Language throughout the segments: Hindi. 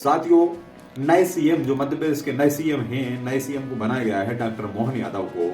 साथियों, नए सीएम जो मध्य प्रदेश के नए सीएम हैं, नए सीएम को बनाया गया है डॉक्टर मोहन यादव को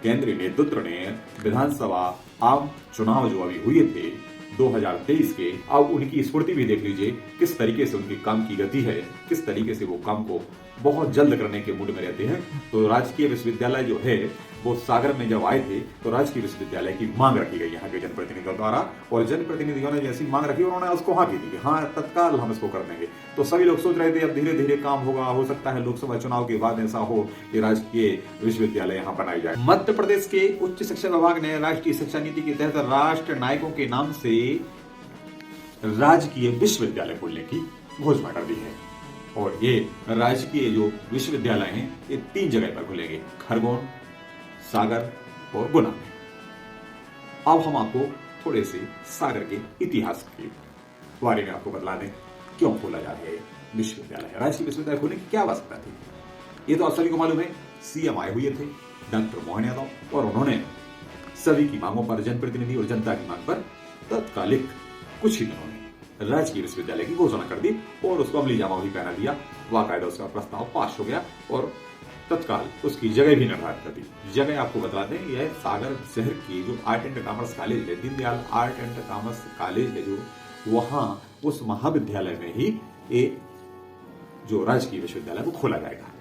केंद्रीय नेतृत्व ने विधानसभा आम चुनाव जो अभी हुए थे 2023 के, अब उनकी स्फूर्ति भी देख लीजिए किस तरीके से उनके काम की गति है, किस तरीके से वो काम को बहुत जल्द करने के मूड में रहते हैं। तो राजकीय विश्वविद्यालय जो है वो सागर में जब आए थे तो राजकीय विश्वविद्यालय की मांग रखी गई यहाँ के जनप्रतिनिधियों द्वारा, और जनप्रतिनिधियों ने जैसी मांग रखी उन्होंने उसको हाँ की थी कि हाँ तत्काल हम इसको कर देंगे। तो सभी लोग सोच रहे थे अब धीरे धीरे काम होगा, हो सकता है लोकसभा चुनाव के बाद ऐसा हो कि राजकीय विश्वविद्यालय यहाँ बनाई जाए। मध्य प्रदेश के उच्च शिक्षा विभाग ने राष्ट्रीय शिक्षा नीति के तहत राष्ट्र नायकों के नाम से राजकीय विश्वविद्यालय खोलने की घोषणा कर दी है। और ये राजकीय जो विश्वविद्यालय हैं ये 3 जगह पर खुलेंगे, खरगोन, सागर और गुना में। अब हम आपको थोड़े से सागर के इतिहास के बारे में आपको बतला दें क्यों खोला जा रहा है विश्वविद्यालय। राजकीय विश्वविद्यालय खोलने की क्या आवश्यकता थी, ये तो आप सभी को मालूम है। सीएम आए हुए थे डॉक्टर मोहन यादव और उन्होंने सभी की मांगों पर, जनप्रतिनिधि और जनता की मांग पर तत्कालिक कुछ ही दिनों में राजकीय विश्वविद्यालय की घोषणा कर दी और उसको अमली जामा भी पहना दिया। वाकायदा उसका प्रस्ताव पास हो गया और तत्काल उसकी जगह भी निर्धारित कर दी। जगह आपको बता दें, यह सागर शहर की जो आर्ट एंड कॉमर्स कॉलेज है, Deendayal art and commerce college है, जो वहां उस महाविद्यालय में ही एक जो राजकीय विश्वविद्यालय को खोला जाएगा।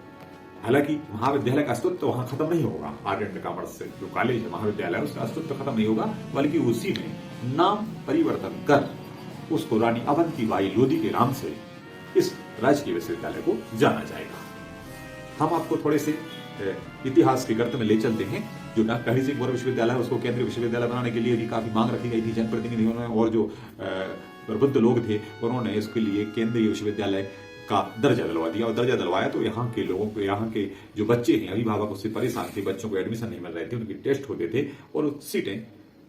हालांकि महाविद्यालय का अस्तित्व वहां खत्म नहीं होगा। आर्ट एंड कॉमर्स जो कॉलेज है, महाविद्यालय, उसका अस्तित्व खत्म नहीं होगा, बल्कि उसी में नाम परिवर्तन कर उसको रानी अवंतीबाई लोधी के नाम से इस राजकीय विश्वविद्यालय को जाना जाएगा। हम आपको थोड़े से इतिहास के गर्त में ले चलते हैं। जो डॉक्टर हरि सिंह गौरव विश्वविद्यालय है उसको केंद्रीय विश्वविद्यालय बनाने के लिए भी काफी मांग रखी गई थी जनप्रतिनिधियों ने, और जो प्रबुद्ध लोग थे उन्होंने इसके लिए केंद्रीय विश्वविद्यालय का दर्जा दिलवा दिया। और दर्जा दिलवाया तो यहाँ के लोगों को, यहाँ के जो बच्चे हैं, अभिभावक उससे परेशान थे, बच्चों को एडमिशन नहीं मिल रहे थे, उनकी टेस्ट होते थे और सीटें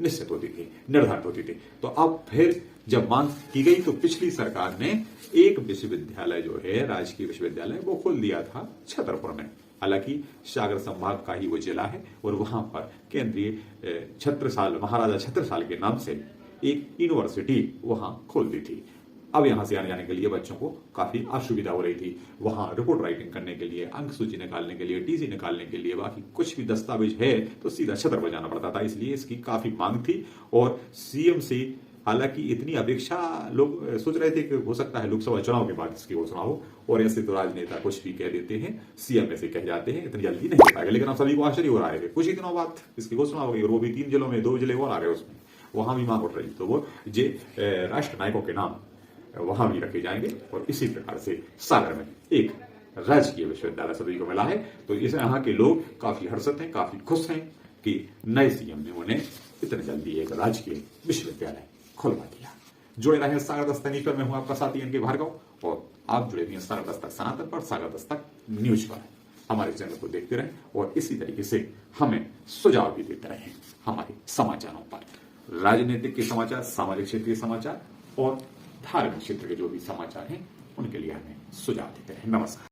निश्चित होती थी, निर्धारित होती थी। तो अब फिर जब मांग की गई तो पिछली सरकार ने एक विश्वविद्यालय जो है राजकीय विश्वविद्यालय वो खोल दिया था छतरपुर में। हालांकि सागर संभाग का ही वो जिला है और वहां पर केंद्रीय छत्रसाल, महाराजा छत्रसाल के नाम से एक यूनिवर्सिटी वहां खोल दी थी। अब यहां से आने जाने के लिए बच्चों को काफी असुविधा हो रही थी। वहां रिपोर्ट राइटिंग करने के लिए, अंक सूची निकालने के लिए, टीसी निकालने के लिए, बाकी कुछ भी दस्तावेज है तो सीधा छतरपुर जाना पड़ता था। इसलिए इसकी काफी मांग थी और सीएम से हालांकि इतनी अपेक्षा लोग सोच रहे थे कि हो सकता है लोकसभा चुनाव के बाद इसकी घोषणा हो, और ऐसे तो राजनेता कुछ भी कह देते हैं, सीएम ऐसे कह जाते हैं, इतनी जल्दी नहीं हो पाएगा। लेकिन अब सभी को आश्चर्य हो रहा है, कुछ ही दिनों बाद इसकी घोषणा हो गई और वो भी 3 जिलों में, 2 जिले और आ गए उसमें, वहां भी मांग उठ रही। तो वो राष्ट्र नायकों के नाम वहां भी रखे जाएंगे और इसी प्रकार से सागर में एक राजकीय विश्वविद्यालय सभी को मिला है। तो इसे यहाँ के लोग काफी हर्षित हैं, काफी खुश हैं कि नए सीएम ने उन्हें इतने जल्दी एक राजकीय विश्वविद्यालय खुलवा दिया। जुड़े रहे सागर दस्तक न्यूज पर। मैं हूं आपका साथी एनके भार्गव और आप जुड़े हुए सागर दस्तक सनातन पर, सागर दस्तक न्यूज पर। हमारे चैनल को देखते रहें और इसी तरीके से हमें सुझाव भी देते रहें हमारे समाचारों पर। राजनीतिक के समाचार, सामाजिक क्षेत्र के समाचार और धार्मिक क्षेत्र के जो भी समाचार हैं उनके लिए हमें सुझाव देते रहे। नमस्कार।